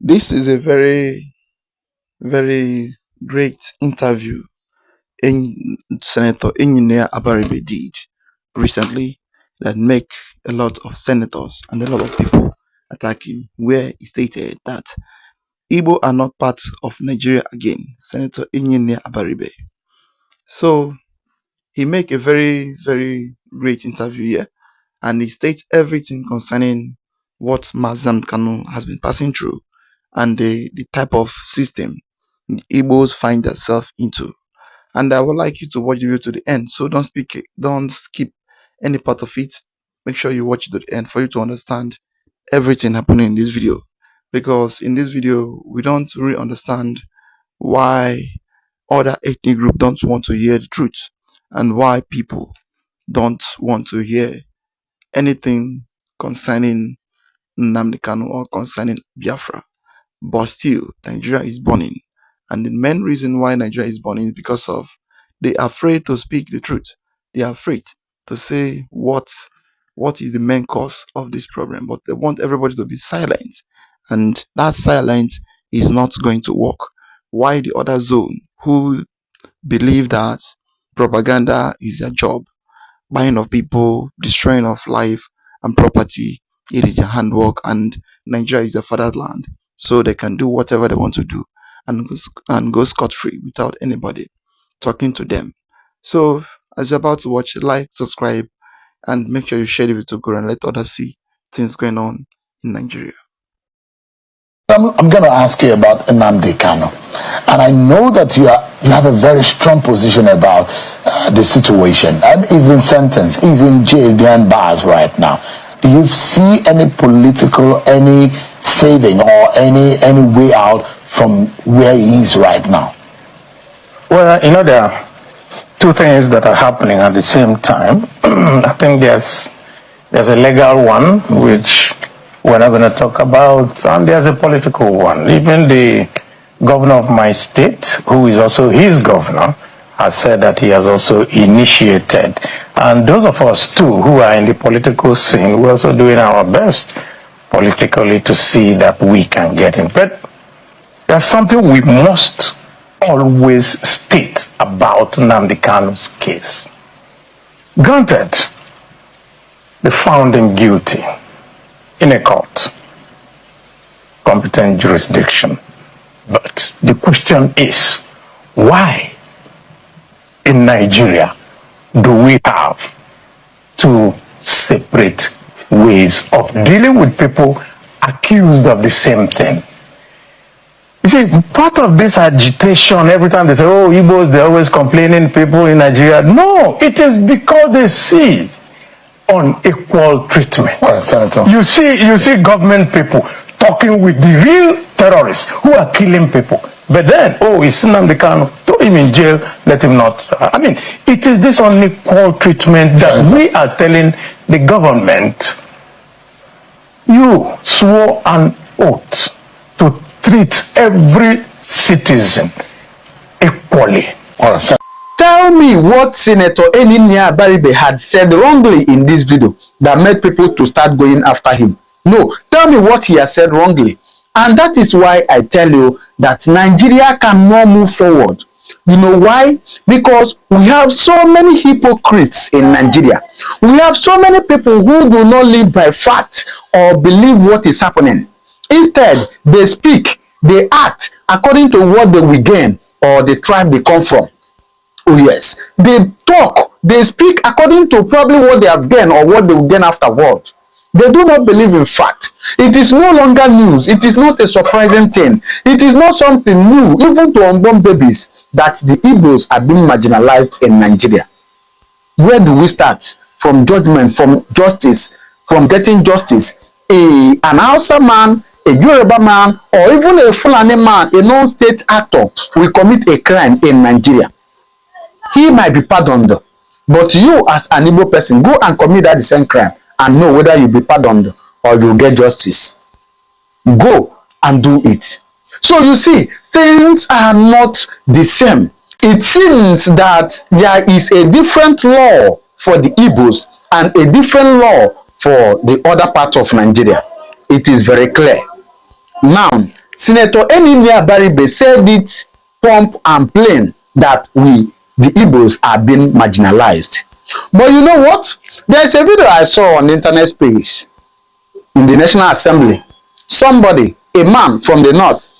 This is a very, very great interview Senator Ndi Igbo did recently that make a lot of senators and a lot of people attack him, where he stated that Igbo are not part of Nigeria again. Senator Ndi Igbo. So he make a very, very great interview here, and he states everything concerning what Mazam Kanu has been passing through and the type of system Igbos find themselves into. And I would like you to watch the video to the end. So don't skip any part of it. Make sure you watch it to the end for you to understand everything happening in this video. Because in this video, we don't really understand why other ethnic groups don't want to hear the truth and why people don't want to hear anything concerning Nnamdi Kanu or concerning Biafra. But still, Nigeria is burning. And the main reason why Nigeria is burning is because of they are afraid to speak the truth. They are afraid to say what is the main cause of this problem. But they want everybody to be silent. And that silence is not going to work. Why the other zone who believe that propaganda is their job, buying of people, destroying of life and property, it is their handwork, and Nigeria is their fatherland. So they can do whatever they want to do and go scot-free without anybody talking to them. So as you're about to watch, like, subscribe, and make sure you share the video to go and let others see things going on in Nigeria. I'm going to ask you about Nnamdi Kanu, and I know that you have a very strong position about the situation. And he's been sentenced. He's in jail behind bars right now. Do you see any political, any saving or any way out from where he is right now? Well, there are two things that are happening at the same time. I think there's a legal one, which we're not going to talk about, and there's a political one. Even the governor of my state, who is also his governor, has said that he has also initiated. And those of us too who are in the political scene, we're also doing our best politically to see that we can get him. But there's something we must always state about Nnamdi Kanu's case. Granted, they found him guilty in a court, competent jurisdiction. But the question is, why in Nigeria do we have two separate ways of dealing with people accused of the same thing? You see, part of this agitation, every time they say, oh, Igbos, they're always complaining, people in Nigeria. No, it is because they see unequal treatment. Well, Senator, you see government people talking with the real terrorists who are killing people. But then, oh, it's Nnamdi Kanu, throw him in jail, let him not. I mean, it is this unequal treatment that we are telling the government. You swore an oath to treat every citizen equally. Tell me what Senator Ndi Igbo had said wrongly in this video that made people to start going after him. No, tell me what he has said wrongly. And that is why I tell you that Nigeria cannot move forward. You know why? Because we have so many hypocrites in Nigeria. We have so many people who do not live by fact or believe what is happening. Instead, they speak, they act according to what they will gain or the tribe they come from. Oh yes, they talk, they speak according to probably what they have gained or what they will gain afterward. They do not believe in fact. It is no longer news. It is not a surprising thing. It is not something new, even to unborn babies, that the Igbos are being marginalized in Nigeria. Where do we start? From judgment, from justice, from getting justice. An Hausa man, a Yoruba man, or even a Fulani man, a non-state actor, will commit a crime in Nigeria. He might be pardoned, but you as an Igbo person, go and commit that same crime and know whether you'll be pardoned or you'll get justice. Go and do it. So you see, things are not the same. It seems that there is a different law for the Igbos and a different law for the other part of Nigeria. It is very clear. Now, Senator Ndi Igbo said it plump and plain that we, the Igbos, are being marginalized. But you know what? There's a video I saw on the internet space in the National Assembly. Somebody, a man from the north,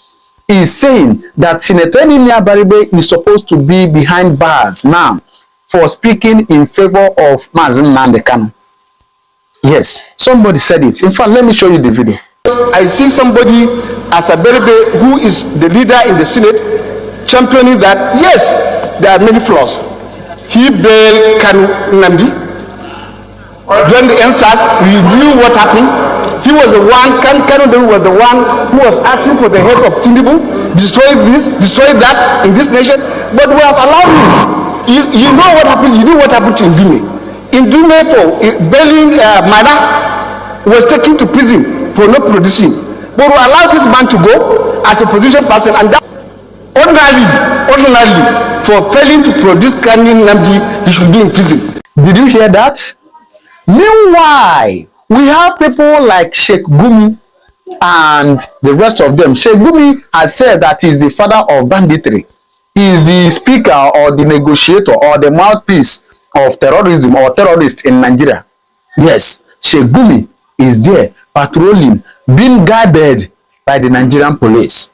is saying that Senator Ndi Igbo is supposed to be behind bars now for speaking in favor of Mazen Nnamdi Kanu. Yes, somebody said it. In fact, let me show you the video. I see somebody as a Berebe who is the leader in the Senate championing that, yes, there are many flaws. He bailed Kanu Nnamdi. During the NSAS, we knew what happened. He was the one, Kanu was the one who was asking for the head of Tinubu, destroy this, destroy that in this nation. But we have allowed him. You know what happened? You know what happened to Ndume. Ndume for bailing Mana was taken to prison for not producing. But we allowed this man to go as a position person, and that ordinarily for failing to produce Kanu Nnamdi, he should be in prison. Did you hear that? Meanwhile, we have people like Sheikh Gumi and the rest of them. Sheikh Gumi has said that he's the father of banditry. He is the speaker or the negotiator or the mouthpiece of terrorism or terrorists in Nigeria. Yes, Sheikh Gumi is there patrolling, being guarded by the Nigerian police.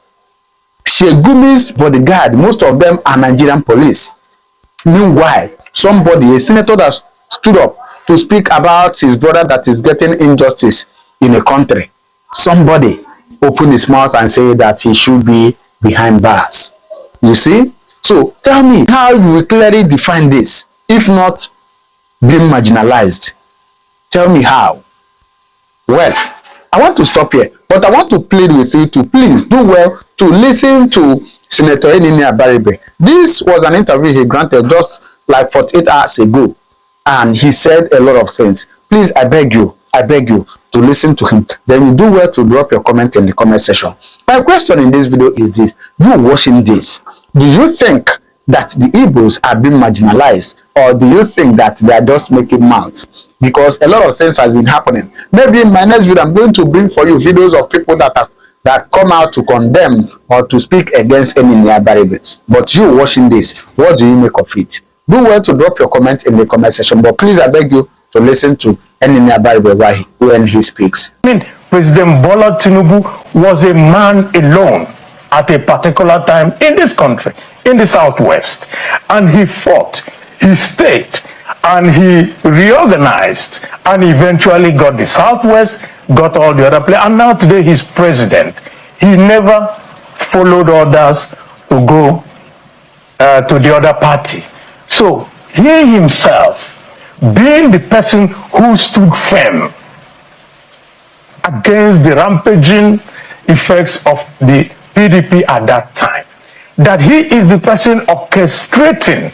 Sheikh Gumi's bodyguard, most of them are Nigerian police. Meanwhile, somebody, a senator that stood up to speak about his brother that is getting injustice in a country, somebody opened his mouth and said that he should be behind bars. You see? So tell me how you will clearly define this, if not being marginalized. Tell me how. Well, I want to stop here, but I want to plead with you to please do well to listen to Senator Ndi Igbo. This was an interview he granted just like 48 hours ago, and he said a lot of things. Please, I beg you to listen to him. Then you do well to drop your comment in the comment section. My question in this video is this: you watching this, do you think that the Igbos are being marginalized, or do you think that they are just making mouth? Because a lot of things has been happening. Maybe in my next video, I'm going to bring for you videos of people that come out to condemn or to speak against Ndi Igbo. But you watching this, what do you make of it? Do well to drop your comment in the comment section. But please, I beg you to listen to Ndi Igbo when he speaks. President Bola Tinubu was a man alone at a particular time in this country, in the Southwest. And he fought, he stayed, and he reorganized, and eventually got the Southwest, got all the other players, and now today he's president. He never followed orders to go to the other party. So he himself, being the person who stood firm against the rampaging effects of the PDP at that time, that he is the person orchestrating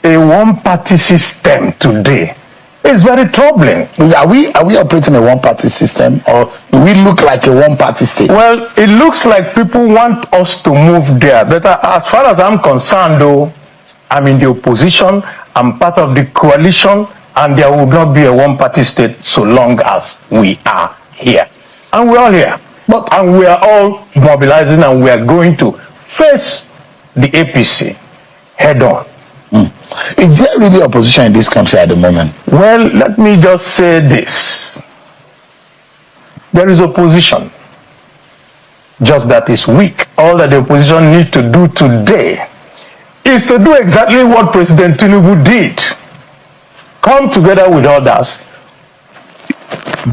a one-party system today, is very troubling. Are we operating a one-party system, or do we look like a one-party state? Well, it looks like people want us to move there. But as far as I'm concerned, though, I'm in the opposition, I'm part of the coalition, and there will not be a one-party state so long as we are here. And we're all here. And we are all mobilizing, and we are going to face the APC head on. Is there really opposition in this country at the moment? Well, let me just say this. There is opposition, just that it's weak. All that the opposition needs to do today is to do exactly what President Tinubu did. Come together with others,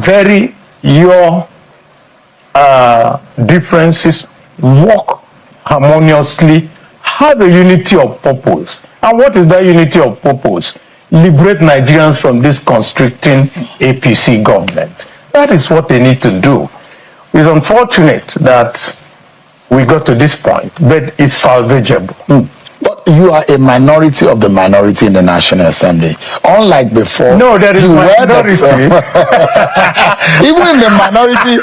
vary your differences, work harmoniously, have a unity of purpose. And what is that unity of purpose? Liberate Nigerians from this constricting APC government. That is what they need to do. It's unfortunate that we got to this point, but it's salvageable. But you are a minority of the minority in the National Assembly. Unlike before. No, there is minority. Even in the minority,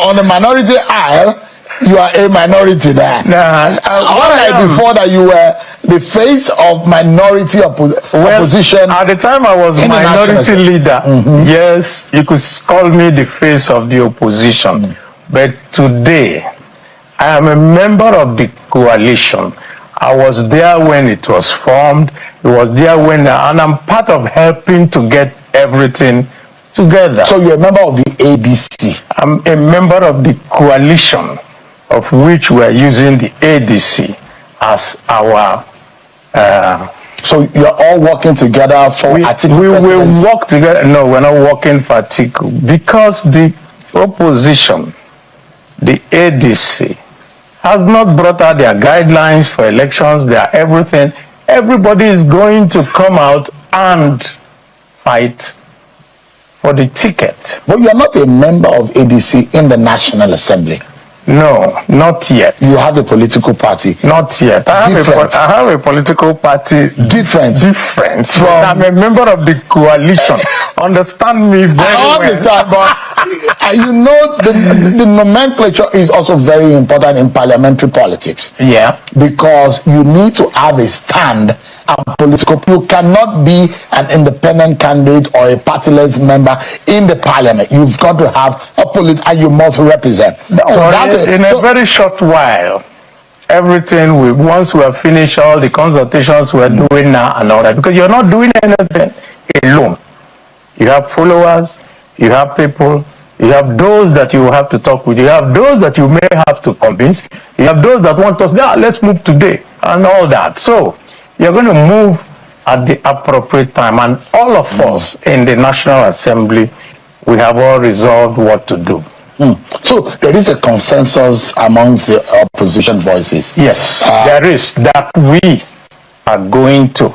on the minority aisle, you are a minority there. Unlike before, that you were the face of minority opposition. At the time I was minority leader, yes, you could call me the face of the opposition. But today, I am a member of the coalition. I was there when it was formed. It was there when, and I'm part of helping to get everything together. So you're a member of the ADC? I'm a member of the coalition, of which we are using the ADC as our. So you're all working together for Atiku We presidency? will work together. No, we're not working for Atiku, because the opposition, the ADC, has not brought out their guidelines for elections, their everything. Everybody is going to come out and fight for the ticket. But you're not a member of ADC in the National Assembly. No, not yet. You have a political party. Not yet. I have a political party. Different. Different. From. I'm a member of the coalition. Understand me very well. I understand, but you know the nomenclature is also very important in parliamentary politics. Yeah. Because you need to have a stand and political. You cannot be an independent candidate or a partyless member in the parliament. You've got to have a and you must represent. In a very short while, everything once we have finished all the consultations we're doing now and all that, because you're not doing anything alone. You have followers, you have people, you have those that you have to talk with, you have those that you may have to convince, you have those that want us, let's move today, and all that. So you're going to move at the appropriate time, and all of us in the National Assembly, we have all resolved what to do. So there is a consensus amongst the opposition voices. Yes, there is, that we are going to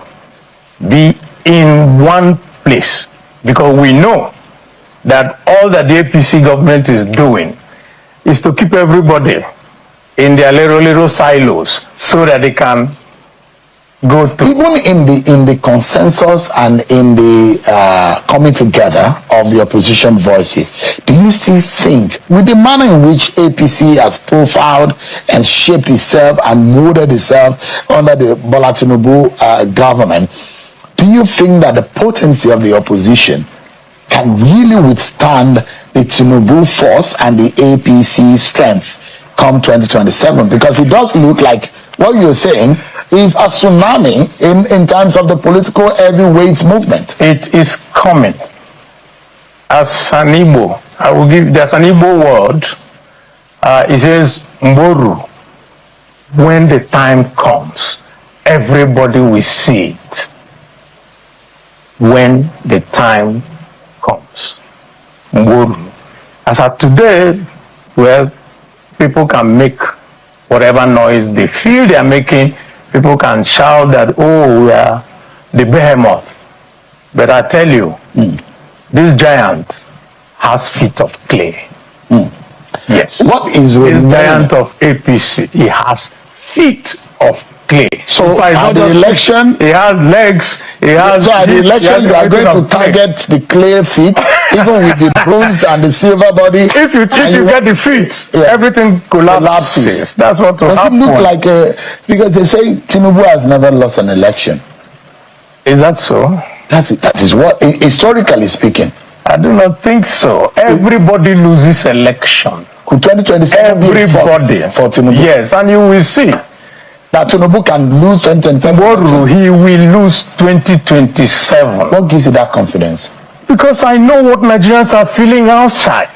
be in one place, because we know that all that the APC government is doing is to keep everybody in their little silos so that they can go through. Even in the consensus and in the coming together of the opposition voices, do you still think, with the manner in which APC has profiled and shaped itself and molded itself under the Bola Tinubu government, do you think that the potency of the opposition can really withstand the Tinubu force and the APC strength come 2027? Because it does look like what you're saying is a tsunami in terms of the political heavyweights movement. It is coming. As an Igbo, there's an Igbo word, it says Mboru. When the time comes, everybody will see it. When the time comes. Mboru. As of today, well, people can make whatever noise they feel they are making. People can shout that, oh, we are the behemoth. But I tell you, this giant has feet of clay. Yes. What is this giant of APC? He has feet of clay. So at the election, he has legs. He has. So at the election, you are going to target the clay feet, even with the bronze and the silver body. If you get the feet, everything collapses. That's what will happen. Does it look like because they say Tinubu has never lost an election? Is that so? That is what, historically speaking. I do not think so. Everybody loses election. Could 2027 everybody for Tinubu? Yes, and you will see that Tinubu can lose 2027. He will lose 2027. What gives you that confidence? Because I know what Nigerians are feeling outside.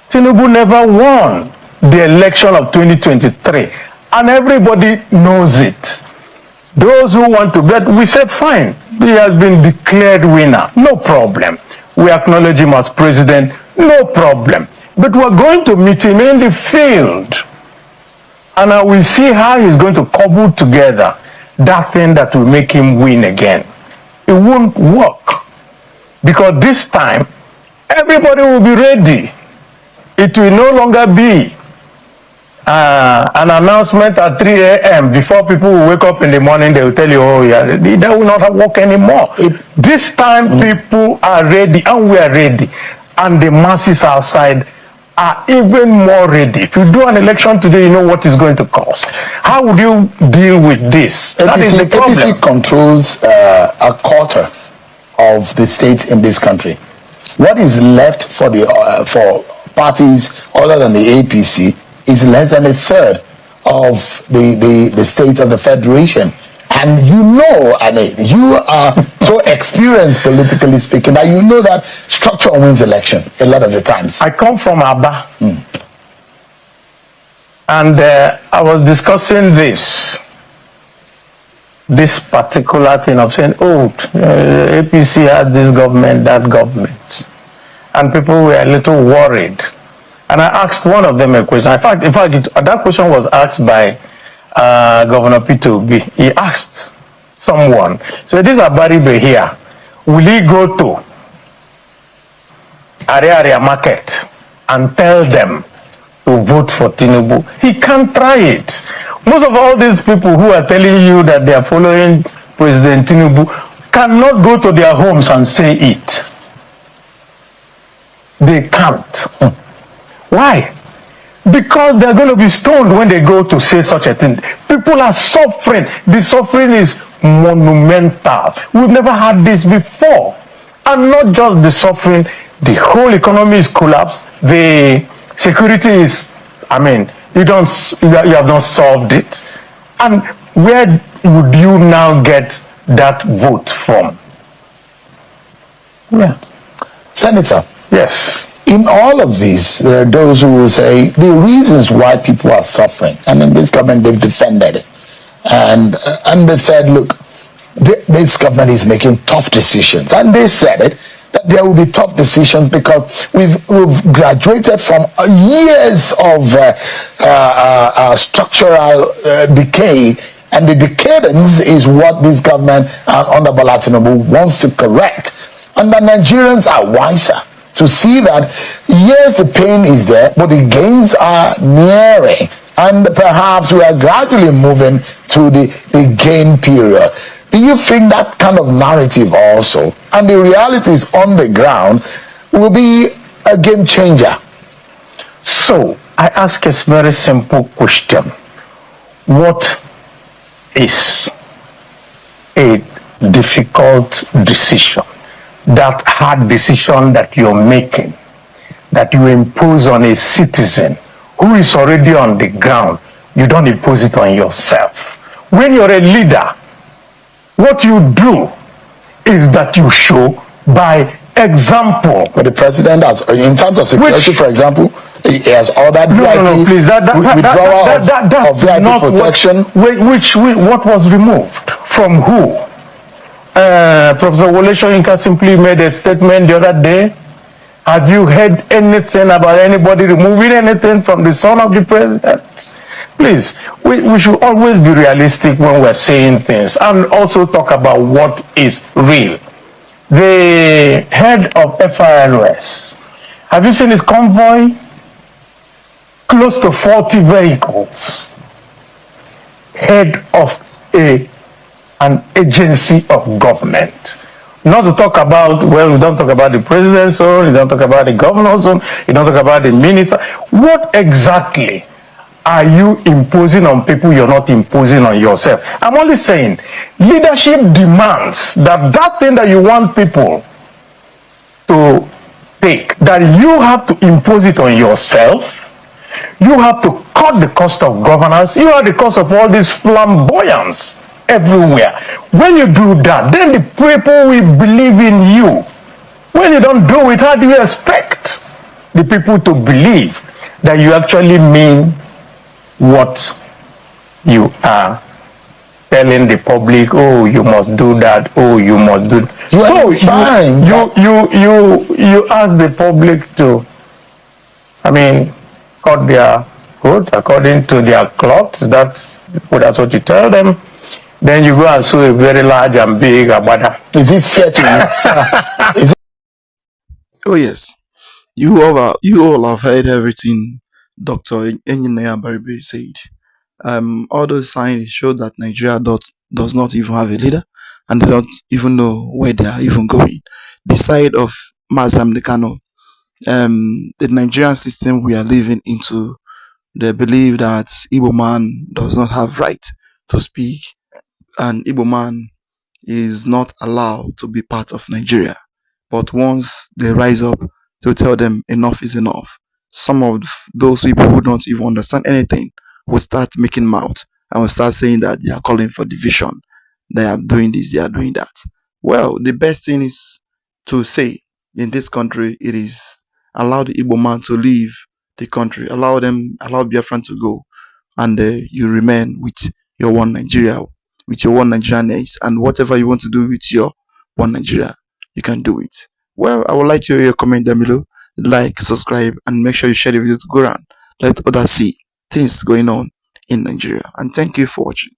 Tinubu never won the election of 2023, and everybody knows it. Those who want to bet, we said fine, he has been declared winner, no problem. We acknowledge him as president, no problem. But we're going to meet him in the field, and I will see how he's going to cobble together that thing that will make him win again. It won't work, because this time everybody will be ready. It will no longer be an announcement at 3 a.m. before people will wake up in the morning. They will tell you, oh yeah, that will not work anymore. This time people are ready, and we are ready, and the masses outside are even more ready. If you do an election today, you know what it's going to cost. How would you deal with this? That is the problem. APC controls a quarter of the states in this country. What is left for the for parties other than the APC is less than a third of the state of the federation. And you know, and you are so experienced politically speaking that you know that structure wins election a lot of the times. I come from Aba, and I was discussing this particular thing of saying, oh, APC has this government, that government. And people were a little worried. And I asked one of them a question. In fact, that question was asked by Governor Peter Obi. He asked someone, so this Abaribe here, will he go to area market and tell them to vote for Tinubu? He can't try it. Most of all these people who are telling you that they are following President Tinubu cannot go to their homes and say it. They can't. Why? Because they're going to be stoned when they go to say such a thing. People are suffering. The suffering is monumental. We've never had this before. And not just the suffering, the whole economy is collapsed. The security is, you have not solved it. And where would you now get that vote from? Yeah. Senator. Yes. In all of this, there are those who will say the reasons why people are suffering, and in this government they've defended it, and they've said, look, this government is making tough decisions, and they said it, that there will be tough decisions because we've graduated from years of structural decay, and the decadence is what this government under Bola Tinubu wants to correct, and the Nigerians are wiser to see that, yes, the pain is there, but the gains are nearing. And perhaps we are gradually moving to the gain period. Do you think that kind of narrative also, and the realities on the ground, will be a game changer? So, I ask a very simple question. What is a difficult decision? That hard decision that you're making, that you impose on a citizen who is already on the ground, you don't impose it on yourself. When you're a leader, what you do is that you show by example. But the president has, in terms of security, for example, he has ordered no, please, withdrawal of VIP protection. What was removed from who? Professor Wole Soyinka simply made a statement the other day. Have you heard anything about anybody removing anything from the son of the president? Please, we should always be realistic when we're saying things and also talk about what is real. The head of FIRS, have you seen his convoy? Close to 40 vehicles. Head of an agency of government. Not to talk about, well, we don't talk about the president's own, you don't talk about the governor's own, you don't talk about the minister. What exactly are you imposing on people you're not imposing on yourself? I'm only saying, leadership demands that thing that you want people to take, that you have to impose it on yourself. You have to cut the cost of governance. You have the cost of all this flamboyance everywhere. When you do that, then the people will believe in you. When you don't do it, how do you expect the people to believe that you actually mean what you are telling the public? Oh, you must do that. Oh, you must do that. You ask the public to, cut their coat according to their cloth. That's what you tell them. Then you go and sew a very large and big abada. Is it fair to you? Oh yes, you all have heard everything Dr. Ndi Igbo said. All those signs show that Nigeria does not even have a leader, and they don't even know where they are even going. The side of Mazam Dekano, the Nigerian system we are living into, they believe that Igbo man does not have right to speak, and Igbo man is not allowed to be part of Nigeria. But once they rise up to tell them enough is enough, some of those people who don't even understand anything will start making mouth and will start saying that they are calling for division, they are doing this, they are doing that. Well, the best thing is to say in this country, it is allow the Igbo man to leave the country, allow Biafran to go, and you remain with your one Nigeria, with your one Nigerian ace, and whatever you want to do with your one Nigeria, you can do it. Well, I would like to hear your comment down below. Like, subscribe, and make sure you share the video to go around. Let others see things going on in Nigeria. And thank you for watching.